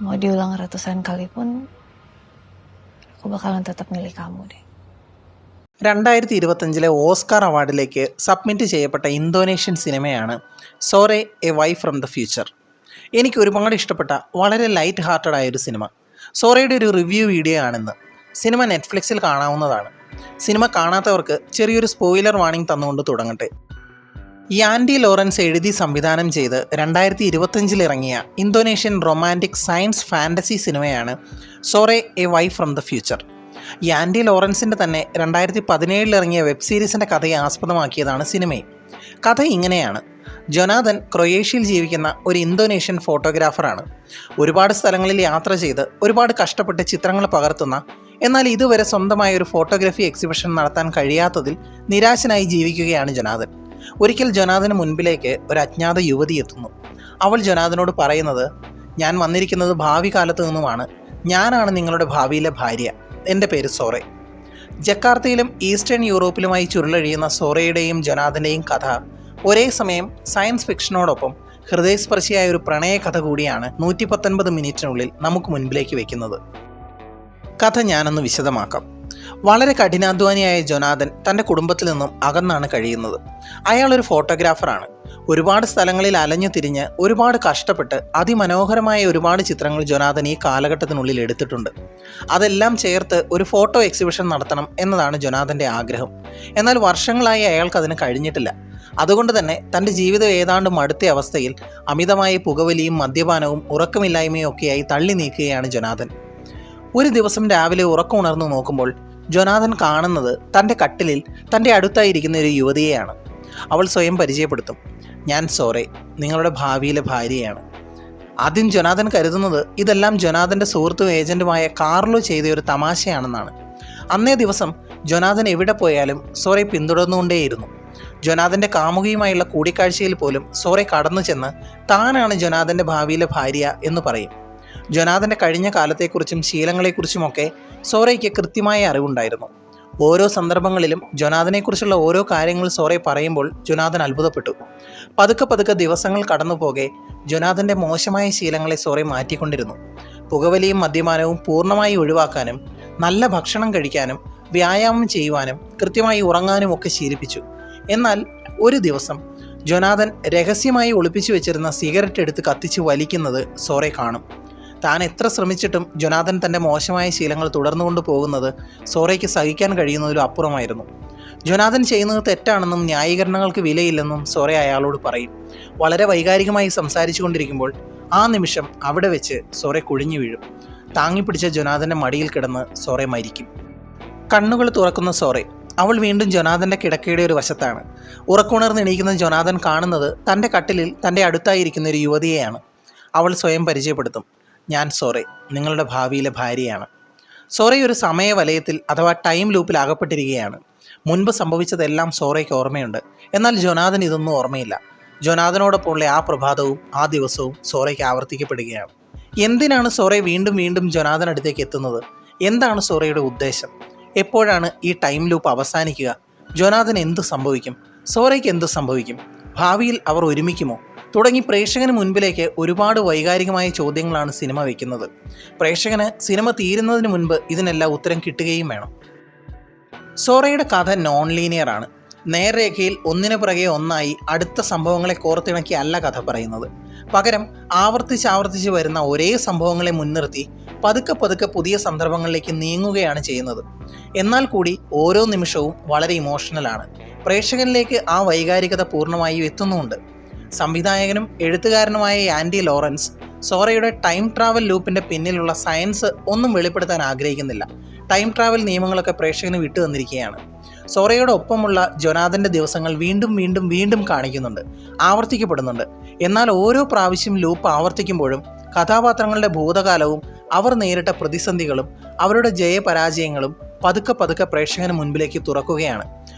Mau diulang ratusan kali pun, aku bakalan tetap milih kamu deh. 2025 Oscar അവാർഡിലേക്ക് submit ചെയ്യപ്പെട്ട Indonesian സിനിമയാണ് Sore a wife from the future. എനിക്ക് ഒരുപാട് ഇഷ്ടപ്പെട്ട വളരെ ലൈറ്റ് ഹാർട്ടഡ് ആയൊരു സിനിമ. സോറയുടെ ഒരു റിവ്യൂ വീഡിയോ ആണെന്ന്. സിനിമ നെറ്റ്ഫ്ലിക്സിൽ കാണാവുന്നതാണ്. സിനിമ കാണാത്തവർക്ക് ചെറിയൊരു സ്പോയിലർ വാർണിംഗ് തന്നുകൊണ്ട് തുടങ്ങട്ടെ. യാൻഡി ലോറൻസ് എഴുതി സംവിധാനം ചെയ്ത് 2025 ഇറങ്ങിയ ഇന്തോനേഷ്യൻ റൊമാൻറ്റിക് സയൻസ് ഫാൻറ്റസി സിനിമയാണ് Sore a wife from the future. Yandy ലോറൻസിൻ്റെ തന്നെ 2017 ഇറങ്ങിയ വെബ് സീരീസിൻ്റെ കഥയെ ആസ്പദമാക്കിയതാണ് സിനിമയും. കഥ ഇങ്ങനെയാണ്. ജൊനാഥൻ ക്രൊയേഷ്യയിൽ ജീവിക്കുന്ന ഒരു ഇന്തോനേഷ്യൻ ഫോട്ടോഗ്രാഫറാണ്. ഒരുപാട് സ്ഥലങ്ങളിൽ യാത്ര ചെയ്ത് ഒരുപാട് കഷ്ടപ്പെട്ട് ചിത്രങ്ങൾ പകർത്തുന്ന, എന്നാൽ ഇതുവരെ സ്വന്തമായ ഒരു ഫോട്ടോഗ്രാഫി എക്സിബിഷൻ നടത്താൻ കഴിയാത്തതിൽ നിരാശനായി ജീവിക്കുകയാണ് ജൊനാഥൻ. ഒരിക്കൽ ജൊനാഥന് മുൻപിലേക്ക് ഒരു അജ്ഞാത യുവതി എത്തുന്നു. അവൾ ജൊനാഥനോട് പറയുന്നത്, ഞാൻ വന്നിരിക്കുന്നത് ഭാവി കാലത്ത് നിന്നുമാണ്. ഞാനാണ് നിങ്ങളുടെ ഭാവിയിലെ ഭാര്യ. എൻ്റെ പേര് സോറെ. ജക്കാർത്തയിലും ഈസ്റ്റേൺ യൂറോപ്പിലുമായി ചുരുളഴിയുന്ന സോറയുടെയും ജൊനാഥൻ്റെയും കഥ ഒരേ സമയം സയൻസ് ഫിക്ഷനോടൊപ്പം ഹൃദയസ്പർശിയായ ഒരു പ്രണയ കഥ കൂടിയാണ് 119 മിനിറ്റിനുള്ളിൽ നമുക്ക് മുൻപിലേക്ക് വയ്ക്കുന്നത്. കഥ ഞാനൊന്ന് വിശദമാക്കാം. വളരെ കഠിനാധ്വാനിയായ ജൊനാഥൻ തൻ്റെ കുടുംബത്തിൽ നിന്നും അകന്നാണ് കഴിയുന്നത്. അയാളൊരു ഫോട്ടോഗ്രാഫറാണ്. ഒരുപാട് സ്ഥലങ്ങളിൽ അലഞ്ഞു തിരിഞ്ഞ് ഒരുപാട് കഷ്ടപ്പെട്ട് അതിമനോഹരമായ ഒരുപാട് ചിത്രങ്ങൾ ജൊനാഥൻ ഈ കാലഘട്ടത്തിനുള്ളിൽ എടുത്തിട്ടുണ്ട്. അതെല്ലാം ചേർത്ത് ഒരു ഫോട്ടോ എക്സിബിഷൻ നടത്തണം എന്നതാണ് ജൊനാഥൻ്റെ ആഗ്രഹം. എന്നാൽ വർഷങ്ങളായി അയാൾക്കതിന് കഴിഞ്ഞിട്ടില്ല. അതുകൊണ്ട് തന്നെ തൻ്റെ ജീവിതം ഏതാണ്ട് മടുത്ത അവസ്ഥയിൽ അമിതമായ പുകവലിയും മദ്യപാനവും ഉറക്കമില്ലായ്മയും ഒക്കെയായി തള്ളി നീക്കുകയാണ് ജൊനാഥൻ. ഒരു ദിവസം രാവിലെ ഉറക്കമുണർന്നു നോക്കുമ്പോൾ ജൊനാഥൻ കാണുന്നത് തൻ്റെ കട്ടിലിൽ തൻ്റെ അടുത്തായിരിക്കുന്ന ഒരു യുവതിയെയാണ്. അവൾ സ്വയം പരിചയപ്പെടുത്തും, ഞാൻ സോറെ, നിങ്ങളുടെ ഭാവിയിലെ ഭാര്യയാണ്. ആദ്യം ജൊനാഥൻ കരുതുന്നത് ഇതെല്ലാം ജൊനാഥൻ്റെ സുഹൃത്തും ഏജൻറ്റുമായ കാർലോ ചെയ്ത ഒരു തമാശയാണെന്നാണ്. അന്നേ ദിവസം ജൊനാഥൻ എവിടെ പോയാലും സോറെ പിന്തുടർന്നുകൊണ്ടേയിരുന്നു. ജൊനാഥൻ്റെ കാമുകിയുമായുള്ള കൂടിക്കാഴ്ചയിൽ പോലും സോറെ കടന്നു ചെന്ന് താനാണ് ജൊനാഥൻ്റെ ഭാവിയിലെ ഭാര്യ എന്ന് പറയും. ജൊനാഥൻ്റെ കഴിഞ്ഞ കാലത്തെക്കുറിച്ചും ശീലങ്ങളെക്കുറിച്ചുമൊക്കെ സോറയ്ക്ക് കൃത്യമായ അറിവുണ്ടായിരുന്നു. ഓരോ സന്ദർഭങ്ങളിലും ജൊനാഥനെക്കുറിച്ചുള്ള ഓരോ കാര്യങ്ങൾ സോറെ പറയുമ്പോൾ ജൊനാഥൻ അത്ഭുതപ്പെട്ടു. പതുക്കെ ദിവസങ്ങൾ കടന്നു പോകെ ജൊനാഥൻ്റെ മോശമായ ശീലങ്ങളെ സോറെ മാറ്റിക്കൊണ്ടിരുന്നു. പുകവലിയും മദ്യപാനവും പൂർണ്ണമായി ഒഴിവാക്കാനും നല്ല ഭക്ഷണം കഴിക്കാനും വ്യായാമം ചെയ്യുവാനും കൃത്യമായി ഉറങ്ങാനും ഒക്കെ ശീലിപ്പിച്ചു. എന്നാൽ ഒരു ദിവസം ജൊനാഥൻ രഹസ്യമായി ഒളിപ്പിച്ചു വെച്ചിരുന്ന സിഗരറ്റ് എടുത്ത് കത്തിച്ച് വലിക്കുന്നത് സോറെ കാണും. താൻ എത്ര ശ്രമിച്ചിട്ടും ജൊനാഥൻ തൻ്റെ മോശമായ ശീലങ്ങൾ തുടർന്നുകൊണ്ട് പോകുന്നത് സോറയ്ക്ക് സഹിക്കാൻ കഴിയുന്നതിലും അപ്പുറമായിരുന്നു. ജൊനാഥൻ ചെയ്യുന്നത് തെറ്റാണെന്നും ന്യായീകരണങ്ങൾക്ക് വിലയില്ലെന്നും സോറെ അയാളോട് പറയും. വളരെ വൈകാരികമായി സംസാരിച്ചു കൊണ്ടിരിക്കുമ്പോൾ ആ നിമിഷം അവിടെ വെച്ച് സോറെ കുഴിഞ്ഞു വീഴും. താങ്ങിപ്പിടിച്ച ജൊനാഥൻ്റെ മടിയിൽ കിടന്ന് സോറെ മരിക്കും. കണ്ണുകൾ തുറക്കുന്ന സോറെ അവൾ വീണ്ടും ജൊനാഥൻ്റെ കിടക്കയുടെ ഒരു വശത്താണ്. ഉറക്കുണർന്നെണീക്കുന്ന ജൊനാഥൻ കാണുന്നത് തൻ്റെ കട്ടിലിൽ തൻ്റെ അടുത്തായിരിക്കുന്ന ഒരു യുവതിയെയാണ്. അവൾ സ്വയം പരിചയപ്പെടുത്തും, ഞാൻ സോറെ, നിങ്ങളുടെ ഭാവിയിലെ ഭാര്യയാണ്. സോറെ ഒരു സമയവലയത്തിൽ അഥവാ ടൈം ലൂപ്പിൽ അകപ്പെട്ടിരിക്കുകയാണ്. മുൻപ് സംഭവിച്ചതെല്ലാം സോറയ്ക്ക് ഓർമ്മയുണ്ട്. എന്നാൽ ജൊനാഥൻ ഇതൊന്നും ഓർമ്മയില്ല. ജൊനാഥനോടൊപ്പമുള്ള ആ പ്രഭാതവും ആ ദിവസവും സോറയ്ക്ക് ആവർത്തിക്കപ്പെടുകയാണ്. എന്തിനാണ് സോറെ വീണ്ടും ജൊനാഥനടുത്തേക്ക് എത്തുന്നത്? എന്താണ് സോറയുടെ ഉദ്ദേശം? എപ്പോഴാണ് ഈ ടൈം ലൂപ്പ് അവസാനിക്കുക? ജൊനാഥൻ എന്ത് സംഭവിക്കും? സോറയ്ക്ക് എന്ത് സംഭവിക്കും? ഭാവിയിൽ അവർ ഒരുമിക്കുമോ? തുടങ്ങി പ്രേക്ഷകന് മുൻപിലേക്ക് ഒരുപാട് വൈകാരികമായ ചോദ്യങ്ങളാണ് സിനിമ വയ്ക്കുന്നത്. പ്രേക്ഷകന് സിനിമ തീരുന്നതിന് മുൻപ് ഇതിനെല്ലാം ഉത്തരം കിട്ടുകയും വേണം. സോറയുടെ കഥ നോൺ ലീനിയറാണ്. നേർരേഖയിൽ ഒന്നിനു പിറകെ ഒന്നായി അടുത്ത സംഭവങ്ങളെ കോർത്തിണക്കി അല്ല കഥ പറയുന്നത്. പകരം ആവർത്തിച്ച് വരുന്ന ഒരേ സംഭവങ്ങളെ മുൻനിർത്തി പതുക്കെ പുതിയ സന്ദർഭങ്ങളിലേക്ക് നീങ്ങുകയാണ് ചെയ്യുന്നത്. എന്നാൽ കൂടി ഓരോ നിമിഷവും വളരെ ഇമോഷണലാണ്. പ്രേക്ഷകനിലേക്ക് ആ വൈകാരികത പൂർണ്ണമായും എത്തുന്നുമുണ്ട്. സംവിധായകനും എഴുത്തുകാരനുമായ യാൻഡി ലോറൻസ് സോറയുടെ ടൈം ട്രാവൽ ലൂപ്പിൻ്റെ പിന്നിലുള്ള സയൻസ് ഒന്നും വെളിപ്പെടുത്താൻ ആഗ്രഹിക്കുന്നില്ല. ടൈം ട്രാവൽ നിയമങ്ങളൊക്കെ പ്രേക്ഷകന് വിട്ടു തന്നിരിക്കുകയാണ്. സോറയുടെ ഒപ്പമുള്ള ജൊനാഥൻ്റെ ദിവസങ്ങൾ വീണ്ടും കാണിക്കുന്നുണ്ട്, ആവർത്തിക്കപ്പെടുന്നുണ്ട്. എന്നാൽ ഓരോ പ്രാവശ്യം ലൂപ്പ് ആവർത്തിക്കുമ്പോഴും കഥാപാത്രങ്ങളുടെ ഭൂതകാലവും അവർ നേരിട്ട പ്രതിസന്ധികളും അവരുടെ ജയപരാജയങ്ങളും പതുക്കെ പ്രേക്ഷകന് മുൻപിലേക്ക് തുറക്കുകയാണ്.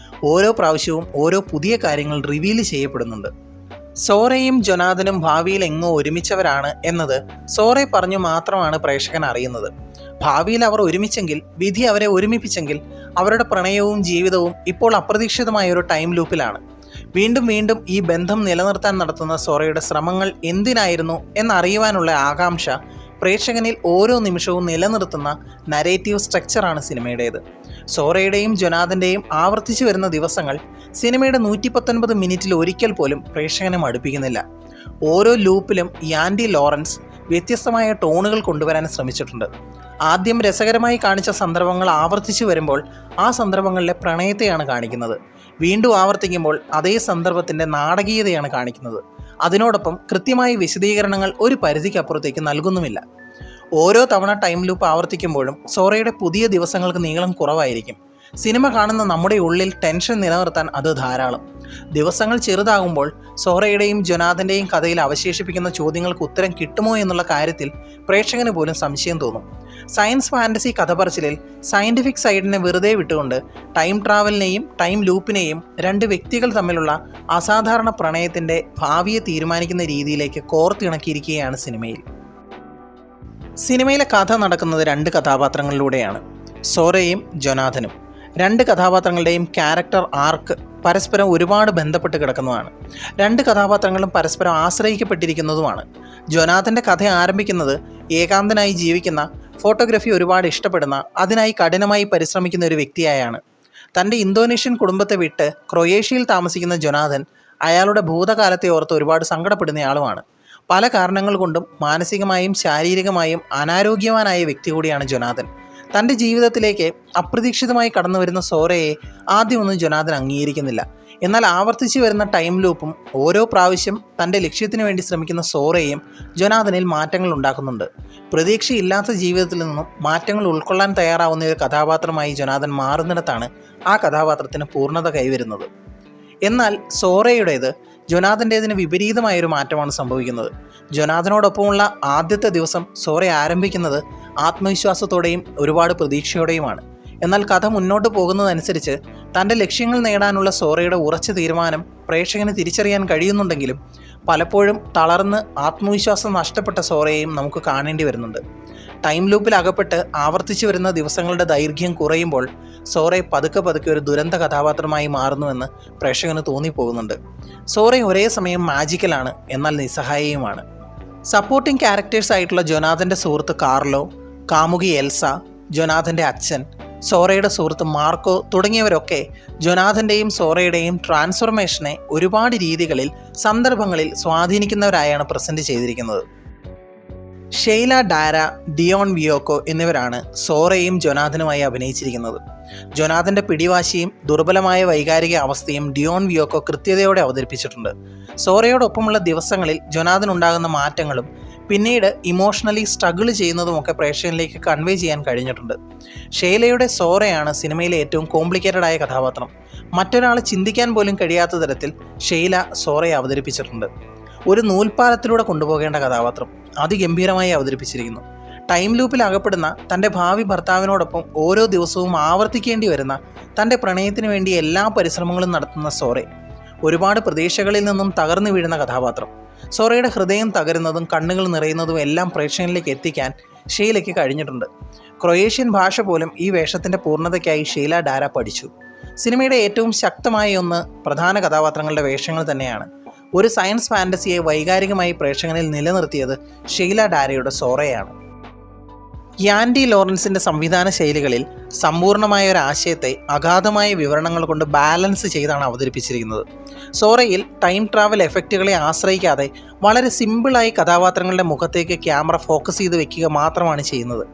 ഓരോ പ്രാവശ്യവും ഓരോ പുതിയ കാര്യങ്ങൾ റിവീൽ ചെയ്യപ്പെടുന്നുണ്ട്. സോറയും ജൊനാഥനും ഭാവിയിൽ എങ്ങോ ഒരുമിച്ചവരാണ് എന്നത് സോറെ പറഞ്ഞു മാത്രമാണ് പ്രേക്ഷകൻ അറിയുന്നത്. ഭാവിയിൽ അവർ ഒരുമിച്ചെങ്കിൽ, വിധി അവരെ ഒരുമിപ്പിച്ചെങ്കിൽ, അവരുടെ പ്രണയവും ജീവിതവും ഇപ്പോൾ അപ്രതീക്ഷിതമായ ഒരു ടൈം ലൂപ്പിലാണ്. വീണ്ടും ഈ ബന്ധം നിലനിർത്താൻ നടത്തുന്ന സോറയുടെ ശ്രമങ്ങൾ എന്തിനായിരുന്നു എന്നറിയുവാനുള്ള ആകാംക്ഷ പ്രേക്ഷകനിൽ ഓരോ നിമിഷവും നിലനിർത്തുന്ന നരേറ്റീവ് സ്ട്രക്ചറാണ് സിനിമയുടേത്. സോറയുടെയും ജൊനാഥൻ്റെയും ആവർത്തിച്ചു വരുന്ന ദിവസങ്ങൾ സിനിമയുടെ 119 മിനിറ്റിൽ ഒരിക്കൽ പോലും പ്രേക്ഷകനെ മടുപ്പിക്കുന്നില്ല. ഓരോ ലൂപ്പിലും യാൻഡി ലോറൻസ് വ്യത്യസ്തമായ ടോണുകൾ കൊണ്ടുവരാൻ ശ്രമിച്ചിട്ടുണ്ട്. ആദ്യം രസകരമായി കാണിച്ച സന്ദർഭങ്ങൾ ആവർത്തിച്ചു വരുമ്പോൾ ആ സന്ദർഭങ്ങളിലെ പ്രണയത്തെയാണ് കാണിക്കുന്നത്. വീണ്ടും ആവർത്തിക്കുമ്പോൾ അതേ സന്ദർഭത്തിൻ്റെ നാടകീയതയാണ് കാണിക്കുന്നത്. അതിനോടൊപ്പം കൃത്യമായ വിശദീകരണങ്ങൾ ഒരു പരിധിക്കപ്പുറത്തേക്ക് നൽകുന്നുമില്ല. ഓരോ തവണ ടൈം ലൂപ്പ് ആവർത്തിക്കുമ്പോഴും സോറയുടെ പുതിയ ദിവസങ്ങൾക്ക് നീളം കുറവായിരിക്കും. സിനിമ കാണുന്ന നമ്മുടെ ഉള്ളിൽ ടെൻഷൻ നിലനിർത്താൻ അത് ധാരാളം. ദിവസങ്ങൾ ചെറുതാകുമ്പോൾ സോറയുടെയും ജൊനാഥൻ്റെയും കഥയിൽ അവശേഷിപ്പിക്കുന്ന ചോദ്യങ്ങൾക്ക് ഉത്തരം കിട്ടുമോ എന്നുള്ള കാര്യത്തിൽ പ്രേക്ഷകന് പോലും സംശയം തോന്നും. സയൻസ് ഫാൻറ്റസി കഥ പറച്ചിലിൽ സയൻറ്റിഫിക് സൈഡിനെ വെറുതെ വിട്ടുകൊണ്ട് ടൈം ട്രാവലിനെയും ടൈം ലൂപ്പിനെയും രണ്ട് വ്യക്തികൾ തമ്മിലുള്ള അസാധാരണ പ്രണയത്തിൻ്റെ ഭാവിയെ തീരുമാനിക്കുന്ന രീതിയിലേക്ക് കോർത്തിണക്കിയിരിക്കുകയാണ് സിനിമയിൽ. സിനിമയിലെ കഥ നടക്കുന്നത് രണ്ട് കഥാപാത്രങ്ങളിലൂടെയാണ്, സോറയും ജൊനാഥനും. രണ്ട് കഥാപാത്രങ്ങളുടെയും ക്യാരക്ടർ ആർക്ക് പരസ്പരം ഒരുപാട് ബന്ധപ്പെട്ട് കിടക്കുന്നതാണ്. രണ്ട് കഥാപാത്രങ്ങളും പരസ്പരം ആശ്രയിക്കപ്പെട്ടിരിക്കുന്നതുമാണ്. ജൊനാഥൻ്റെ കഥ ആരംഭിക്കുന്നത് ഏകാന്തനായി ജീവിക്കുന്ന, ഫോട്ടോഗ്രാഫി ഒരുപാട് ഇഷ്ടപ്പെടുന്ന, അതിനായി കഠിനമായി പരിശ്രമിക്കുന്ന ഒരു വ്യക്തിയായാണ്. തൻ്റെ ഇന്തോനേഷ്യൻ കുടുംബത്തെ വിട്ട് ക്രൊയേഷ്യയിൽ താമസിക്കുന്ന ജൊനാഥൻ അയാളുടെ ഭൂതകാലത്തെ ഓർത്ത് ഒരുപാട് സങ്കടപ്പെടുന്നയാളുമാണ്. പല കാരണങ്ങൾ കൊണ്ടും മാനസികമായും ശാരീരികമായും അനാരോഗ്യവാനായ വ്യക്തി കൂടിയാണ് ജൊനാഥൻ. തൻ്റെ ജീവിതത്തിലേക്ക് അപ്രതീക്ഷിതമായി കടന്നു വരുന്ന സോറയെ ആദ്യമൊന്നും ജൊനാഥൻ അംഗീകരിക്കുന്നില്ല. എന്നാൽ ആവർത്തിച്ചു വരുന്ന ടൈം ലൂപ്പും ഓരോ പ്രാവശ്യം തൻ്റെ ലക്ഷ്യത്തിന് വേണ്ടി ശ്രമിക്കുന്ന സോറയും ജൊനാഥനിൽ മാറ്റങ്ങൾ ഉണ്ടാക്കുന്നുണ്ട്. പ്രതീക്ഷയില്ലാത്ത ജീവിതത്തിൽ നിന്നും മാറ്റങ്ങൾ ഉൾക്കൊള്ളാൻ തയ്യാറാവുന്ന ഒരു കഥാപാത്രമായി ജൊനാഥൻ മാറുന്നിടത്താണ് ആ കഥാപാത്രത്തിന് പൂർണ്ണത കൈവരുന്നത്. എന്നാൽ സോറയുടേത് ജൊനാഥൻ്റേതിന് വിപരീതമായൊരു മാറ്റമാണ് സംഭവിക്കുന്നത്. ജൊനാഥനോടൊപ്പമുള്ള ആദ്യത്തെ ദിവസം സോറ ആരംഭിക്കുന്നത് ആത്മവിശ്വാസത്തോടെയും ഒരുപാട് പ്രതീക്ഷയോടെയുമാണ്. എന്നാൽ കഥ മുന്നോട്ട് പോകുന്നതനുസരിച്ച് തൻ്റെ ലക്ഷ്യങ്ങൾ നേടാനുള്ള സോറയുടെ ഉറച്ച തീരുമാനം പ്രേക്ഷകന് തിരിച്ചറിയാൻ കഴിയുന്നുണ്ടെങ്കിലും പലപ്പോഴും തളർന്ന് ആത്മവിശ്വാസം നഷ്ടപ്പെട്ട സോറയെയും നമുക്ക് കാണേണ്ടി വരുന്നുണ്ട്. ടൈം ലൂപ്പിൽ അകപ്പെട്ട് ആവർത്തിച്ചു വരുന്ന ദിവസങ്ങളുടെ ദൈർഘ്യം കുറയുമ്പോൾ സോറ പതുക്കെ ഒരു ദുരന്ത കഥാപാത്രമായി മാറുന്നുവെന്ന് പ്രേക്ഷകന് തോന്നിപ്പോകുന്നുണ്ട്. സോറ ഒരേ സമയം മാജിക്കലാണ്, എന്നാൽ നിസ്സഹായയുമാണ്. സപ്പോർട്ടിംഗ് ക്യാരക്ടേഴ്സ് ആയിട്ടുള്ള ജൊനാഥൻ്റെ സുഹൃത്ത് കാർലോ, കാമുകി എൽസ, ജൊനാഥൻ്റെ അച്ഛൻ, സോറയുടെ സുഹൃത്ത് മാർക്കോ തുടങ്ങിയവരൊക്കെ ജൊനാഥൻ്റെയും സോറയുടെയും ട്രാൻസ്ഫോർമേഷനെ ഒരുപാട് രീതികളിൽ സന്ദർഭങ്ങളിൽ സ്വാധീനിക്കുന്നവരായാണ് പ്രസൻറ്റ് ചെയ്തിരിക്കുന്നത്. ഷെയ്ല ഡാര, ഡിയോൺ വിയോക്കോ എന്നിവരാണ് സോറയും ജൊനാഥനുമായി അഭിനയിച്ചിരിക്കുന്നത്. ജൊനാഥൻ്റെ പിടിവാശിയും ദുർബലമായ വൈകാരിക അവസ്ഥയും ഡിയോൺ വിയോക്കോ കൃത്യതയോടെ അവതരിപ്പിച്ചിട്ടുണ്ട്. സോറയോടൊപ്പമുള്ള ദിവസങ്ങളിൽ ജൊനാഥൻ ഉണ്ടാകുന്ന മാറ്റങ്ങളും പിന്നീട് ഇമോഷണലി സ്ട്രഗിൾ ചെയ്യുന്നതുമൊക്കെ പ്രേക്ഷകനിലേക്ക് കൺവേ ചെയ്യാൻ കഴിഞ്ഞിട്ടുണ്ട്. ഷെയ്ലയുടെ സോറയാണ് സിനിമയിലെ ഏറ്റവും കോംപ്ലിക്കേറ്റഡ് ആയ കഥാപാത്രം. മറ്റൊരാൾ ചിന്തിക്കാൻ പോലും കഴിയാത്ത തരത്തിൽ ഷെയ്ല സോറയെ അവതരിപ്പിച്ചിട്ടുണ്ട്. ഒരു നൂൽപ്പാലത്തിലൂടെ കൊണ്ടുപോകേണ്ട കഥാപാത്രം അതിഗംഭീരമായി അവതരിപ്പിച്ചിരിക്കുന്നു. ടൈം ലൂപ്പിൽ അകപ്പെടുന്ന തൻ്റെ ഭാവി ഭർത്താവിനോടൊപ്പം ഓരോ ദിവസവും ആവർത്തിക്കേണ്ടി വരുന്ന തൻ്റെ പ്രണയത്തിന് വേണ്ടി എല്ലാ പരിശ്രമങ്ങളും നടത്തുന്ന സോറെ, ഒരുപാട് പ്രതീക്ഷകളിൽ നിന്നും തകർന്നു വീഴുന്ന കഥാപാത്രം. സോറയുടെ ഹൃദയം തകരുന്നതും കണ്ണുകൾ നിറയുന്നതും എല്ലാം പ്രേക്ഷകനിലേക്ക് എത്തിക്കാൻ ഷെയ്ലയ്ക്ക് കഴിഞ്ഞിട്ടുണ്ട്. ക്രൊയേഷ്യൻ ഭാഷ പോലും ഈ വേഷത്തിൻ്റെ പൂർണ്ണതയ്ക്കായി ഷെയ്ല ഡാര പഠിച്ചു. സിനിമയുടെ ഏറ്റവും ശക്തമായ ഒന്ന് പ്രധാന കഥാപാത്രങ്ങളുടെ വേഷങ്ങൾ തന്നെയാണ്. ഒരു സയൻസ് ഫാൻറ്റസിയെ വൈകാരികമായി പ്രേക്ഷകനിൽ നിലനിർത്തിയത് ഷെയ്ല ഡാരയുടെ സോറയാണ്. യാൻഡി ലോറൻസിൻ്റെ സംവിധാന ശൈലികളിൽ സമ്പൂർണ്ണമായ ഒരു ആശയത്തെ അഗാധമായ വിവരണങ്ങൾ കൊണ്ട് ബാലൻസ് ചെയ്താണ് അവതരിപ്പിച്ചിരിക്കുന്നത്. സോറയിൽ ടൈം ട്രാവൽ എഫക്റ്റുകളെ ആശ്രയിക്കാതെ വളരെ സിമ്പിളായി കഥാപാത്രങ്ങളുടെ മുഖത്തേക്ക് ക്യാമറ ഫോക്കസ് ചെയ്ത് വെക്കുക മാത്രമാണ് ചെയ്യുന്നത്.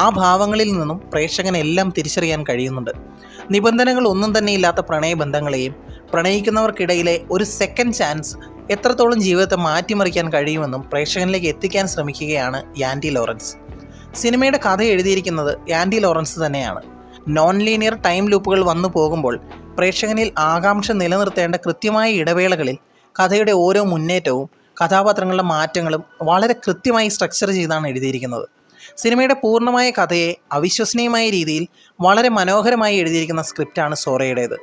ആ ഭാവങ്ങളിൽ നിന്നും പ്രേക്ഷകനെല്ലാം തിരിച്ചറിയാൻ കഴിയുന്നുണ്ട്. നിബന്ധനകൾ ഒന്നും തന്നെ ഇല്ലാത്ത പ്രണയബന്ധങ്ങളെയും പ്രണയിക്കുന്നവർക്കിടയിലെ ഒരു സെക്കൻഡ് ചാൻസ് എത്രത്തോളം ജീവിതത്തെ മാറ്റിമറിക്കാൻ കഴിയുമെന്നും പ്രേക്ഷകനിലേക്ക് എത്തിക്കാൻ ശ്രമിക്കുകയാണ് യാൻഡി ലോറൻസ്. സിനിമയുടെ കഥ എഴുതിയിരിക്കുന്നത് യാൻഡി ലോറൻസ് തന്നെയാണ്. നോൺ ലീനിയർ ടൈം ലൂപ്പുകൾ വന്നു പോകുമ്പോൾ പ്രേക്ഷകനിൽ ആകാംക്ഷ നിലനിർത്തേണ്ട കൃത്യമായ ഇടവേളകളിൽ കഥയുടെ ഓരോ മുന്നേറ്റവും കഥാപാത്രങ്ങളുടെ മാറ്റങ്ങളും വളരെ കൃത്യമായി സ്ട്രക്ചർ ചെയ്താണ് എഴുതിയിരിക്കുന്നത്. സിനിമയുടെ പൂർണ്ണമായ കഥയെ അവിശ്വസനീയമായ രീതിയിൽ വളരെ മനോഹരമായി എഴുതിയിരിക്കുന്ന സ്ക്രിപ്റ്റാണ് സോറയുടേത്.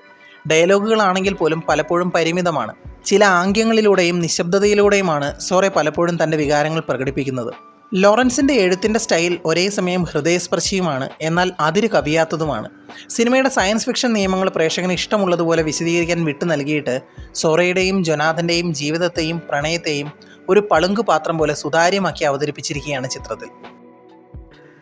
ഡയലോഗുകളാണെങ്കിൽ പോലും പലപ്പോഴും പരിമിതമാണ്. ചില ആംഗ്യങ്ങളിലൂടെയും നിശബ്ദതയിലൂടെയുമാണ് സോറ പലപ്പോഴും തൻ്റെ വികാരങ്ങൾ പ്രകടിപ്പിക്കുന്നത്. ലോറൻസിൻ്റെ എഴുത്തിൻ്റെ സ്റ്റൈൽ ഒരേ സമയം ഹൃദയസ്പർശിയുമാണ്, എന്നാൽ അതിര് കവിയാത്തതുമാണ്. സിനിമയുടെ സയൻസ് ഫിക്ഷൻ നിയമങ്ങൾ പ്രേക്ഷകന് ഇഷ്ടമുള്ളതുപോലെ വിശദീകരിക്കാൻ വിട്ടു നൽകിയിട്ട് സോറയുടെയും ജൊനാഥൻ്റെയും ജീവിതത്തെയും പ്രണയത്തെയും ഒരു പളുങ്ക് പാത്രം പോലെ സുതാര്യമാക്കി അവതരിപ്പിച്ചിരിക്കുകയാണ് ചിത്രത്തിൽ.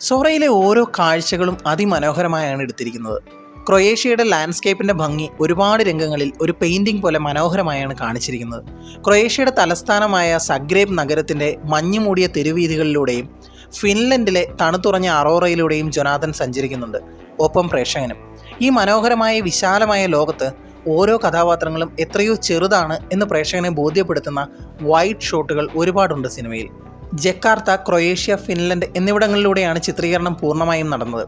സോറയിലെ ഓരോ കാഴ്ചകളും അതിമനോഹരമായാണ് എടുത്തിരിക്കുന്നത്. ക്രൊയേഷ്യയുടെ ലാൻഡ്സ്കേപ്പിൻ്റെ ഭംഗി ഒരുപാട് രംഗങ്ങളിൽ ഒരു പെയിൻറ്റിംഗ് പോലെ മനോഹരമായാണ് കാണിച്ചിരിക്കുന്നത്. ക്രൊയേഷ്യയുടെ തലസ്ഥാനമായ സഗ്രേബ് നഗരത്തിൻ്റെ മഞ്ഞുമൂടിയ തെരുവീഥികളിലൂടെയും ഫിൻലൻഡിലെ തണുത്തുറഞ്ഞ അറോറയിലൂടെയും ജൊനാഥൻ സഞ്ചരിക്കുന്നുണ്ട്, ഒപ്പം പ്രേക്ഷകനും. ഈ മനോഹരമായ വിശാലമായ ലോകത്ത് ഓരോ കഥാപാത്രങ്ങളും എത്രയോ ചെറുതാണ് എന്ന് പ്രേക്ഷകനെ ബോധ്യപ്പെടുത്തുന്ന വൈഡ് ഷോട്ടുകൾ ഒരുപാടുണ്ട് സിനിമയിൽ. ജക്കാർത്ത, ക്രൊയേഷ്യ, ഫിൻലൻഡ് എന്നിവിടങ്ങളിലൂടെയാണ് ചിത്രീകരണം പൂർണ്ണമായും നടന്നത്.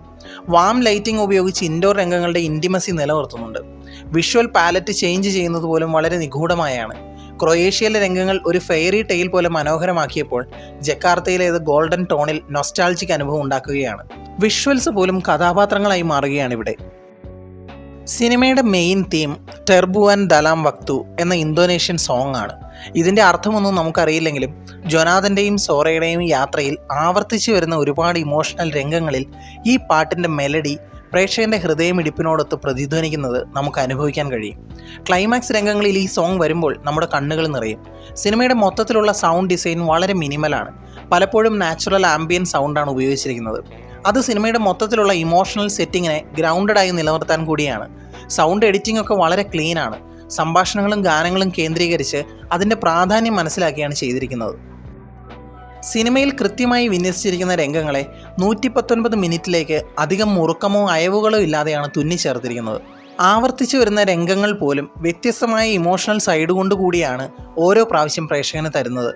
വാം ലൈറ്റിംഗ് ഉപയോഗിച്ച് ഇൻഡോർ രംഗങ്ങളുടെ ഇൻറ്റിമസി നിലനിർത്തുന്നുണ്ട്. വിഷ്വൽ പാലറ്റ് ചേഞ്ച് ചെയ്യുന്നത് പോലും വളരെ നിഗൂഢമായാണ്. ക്രൊയേഷ്യയിലെ രംഗങ്ങൾ ഒരു ഫെയറി ടെയിൽ പോലെ മനോഹരമാക്കിയപ്പോൾ ജക്കാർത്തയിലേത് ഗോൾഡൻ ടോണിൽ നൊസ്റ്റാൾജിക് അനുഭവം ഉണ്ടാക്കുകയാണ്. വിഷ്വൽസ് പോലും കഥാപാത്രങ്ങളായി മാറുകയാണിവിടെ. സിനിമയുടെ മെയിൻ തീം ടെർബുവാൻ ദലാം വക്തു എന്ന ഇന്തോനേഷ്യൻ സോങ് ആണ്. ഇതിൻ്റെ അർത്ഥമൊന്നും നമുക്കറിയില്ലെങ്കിലും ജൊനാഥൻ്റെയും സോറയുടെയും യാത്രയിൽ ആവർത്തിച്ചു വരുന്ന ഒരുപാട് ഇമോഷണൽ രംഗങ്ങളിൽ ഈ പാട്ടിൻ്റെ മെലഡി പ്രേക്ഷകൻ്റെ ഹൃദയമിടിപ്പിനോടൊത്ത് പ്രതിധ്വനിക്കുന്നത് നമുക്ക് അനുഭവിക്കാൻ കഴിയും. ക്ലൈമാക്സ് രംഗങ്ങളിൽ ഈ സോങ് വരുമ്പോൾ നമ്മുടെ കണ്ണുകൾ നിറയും. സിനിമയുടെ മൊത്തത്തിലുള്ള സൗണ്ട് ഡിസൈൻ വളരെ മിനിമലാണ്. പലപ്പോഴും നാച്ചുറൽ ആംബിയൻ സൗണ്ടാണ് ഉപയോഗിച്ചിരിക്കുന്നത്. അത് സിനിമയുടെ മൊത്തത്തിലുള്ള ഇമോഷണൽ സെറ്റിങ്ങിനെ ഗ്രൗണ്ടഡായി നിലനിർത്താൻ കൂടിയാണ്. സൗണ്ട് എഡിറ്റിംഗ് ഒക്കെ വളരെ ക്ലീനാണ്. സംഭാഷണങ്ങളും ഗാനങ്ങളും കേന്ദ്രീകരിച്ച് അതിൻ്റെ പ്രാധാന്യം മനസ്സിലാക്കിയാണ് ചെയ്തിരിക്കുന്നത്. സിനിമയിൽ കൃത്യമായി വിന്യസിച്ചിരിക്കുന്ന രംഗങ്ങളെ 119 മിനിറ്റിലേക്ക് അധികം മുറുക്കമോ അയവുകളോ ഇല്ലാതെയാണ് തുന്നിച്ചേർത്തിരിക്കുന്നത്. ആവർത്തിച്ചു വരുന്ന രംഗങ്ങൾ പോലും വ്യത്യസ്തമായ ഇമോഷണൽ സൈഡ് കൊണ്ടുകൂടിയാണ് ഓരോ പ്രാവശ്യം പ്രേക്ഷകന് തരുന്നത്.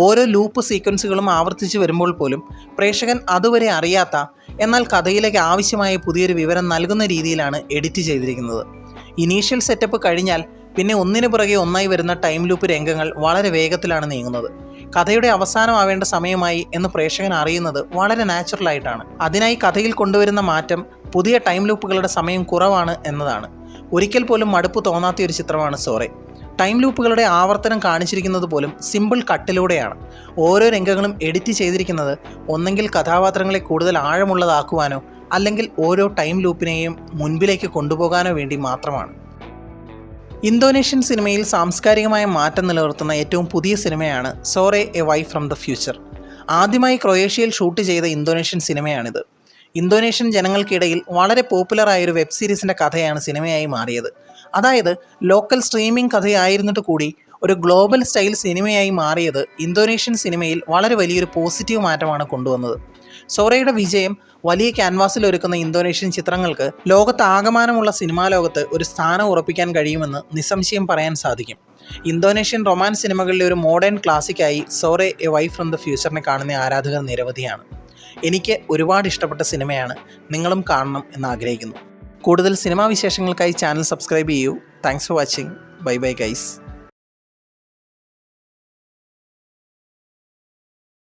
ഓരോ ലൂപ്പ് സീക്വൻസുകളും ആവർത്തിച്ചു വരുമ്പോൾ പോലും പ്രേക്ഷകൻ അതുവരെ അറിയാത്ത എന്നാൽ കഥയിലേക്ക് ആവശ്യമായ പുതിയൊരു വിവരം നൽകുന്ന രീതിയിലാണ് എഡിറ്റ് ചെയ്തിരിക്കുന്നത്. ഇനീഷ്യൽ സെറ്റപ്പ് കഴിഞ്ഞാൽ പിന്നെ ഒന്നിനു പുറകെ ഒന്നായി വരുന്ന ടൈം ലൂപ്പ് രംഗങ്ങൾ വളരെ വേഗത്തിലാണ് നീങ്ങുന്നത്. കഥയുടെ അവസാനമാവേണ്ട സമയമായി എന്ന് പ്രേക്ഷകൻ അറിയുന്നത് വളരെ നാച്ചുറലായിട്ടാണ്. അതിനായി കഥയിൽ കൊണ്ടുവരുന്ന മാറ്റം പുതിയ ടൈം ലൂപ്പുകളുടെ സമയം കുറവാണ് എന്നതാണ്. ഒരിക്കൽ പോലും മടുപ്പ് തോന്നാത്ത ഒരു ചിത്രമാണ് സോറെ. ടൈം ലൂപ്പുകളുടെ ആവർത്തനം കാണിച്ചിരിക്കുന്നത് പോലും സിമ്പിൾ കട്ടിലൂടെയാണ്. ഓരോ രംഗങ്ങളും എഡിറ്റ് ചെയ്തിരിക്കുന്നത് ഒന്നെങ്കിൽ കഥാപാത്രങ്ങളെ കൂടുതൽ ആഴമുള്ളതാക്കുവാനോ അല്ലെങ്കിൽ ഓരോ ടൈം ലൂപ്പിനെയും മുൻപിലേക്ക് കൊണ്ടുപോകാനോ വേണ്ടി മാത്രമാണ്. ഇന്തോനേഷ്യൻ സിനിമയിൽ സാംസ്കാരികമായ മാറ്റം നിലനിർത്തുന്ന ഏറ്റവും പുതിയ സിനിമയാണ് Sore a wife from the future. ആദ്യമായി ക്രൊയേഷ്യയിൽ ഷൂട്ട് ചെയ്ത ഇന്തോനേഷ്യൻ സിനിമയാണിത്. ഇന്തോനേഷ്യൻ ജനങ്ങൾക്കിടയിൽ വളരെ പോപ്പുലറായൊരു വെബ് സീരീസിൻ്റെ കഥയാണ് സിനിമയായി മാറിയത്. അതായത് ലോക്കൽ സ്ട്രീമിംഗ് കഥയായിരുന്നിട്ട് കൂടി ഒരു ഗ്ലോബൽ സ്റ്റൈൽ സിനിമയായി മാറിയത് ഇന്തോനേഷ്യൻ സിനിമയിൽ വളരെ വലിയൊരു പോസിറ്റീവ് മാറ്റമാണ് കൊണ്ടുവന്നത്. സോറയുടെ വിജയം വലിയ ക്യാൻവാസിൽ ഒരുക്കുന്ന ഇന്തോനേഷ്യൻ ചിത്രങ്ങൾക്ക് ലോകത്താകമാനമുള്ള സിനിമാ ലോകത്ത് ഒരു സ്ഥാനം ഉറപ്പിക്കാൻ കഴിയുമെന്ന് നിസ്സംശയം പറയാൻ സാധിക്കും. ഇന്തോനേഷ്യൻ റൊമാൻസ് സിനിമകളിലെ ഒരു മോഡേൺ ക്ലാസിക്കായി Sore a wife from the ഫ്യൂച്ചറിനെ കാണുന്ന ആരാധകർ നിരവധിയാണ്. എനിക്ക് ഒരുപാട് ഇഷ്ടപ്പെട്ട സിനിമയാണ്. നിങ്ങളും കാണണം എന്ന് ആഗ്രഹിക്കുന്നു. കൂടുതൽ സിനിമാ വിശേഷങ്ങൾക്കായി ചാനൽ സബ്സ്ക്രൈബ് ചെയ്യൂ. Thanks for watching. Bye bye guys.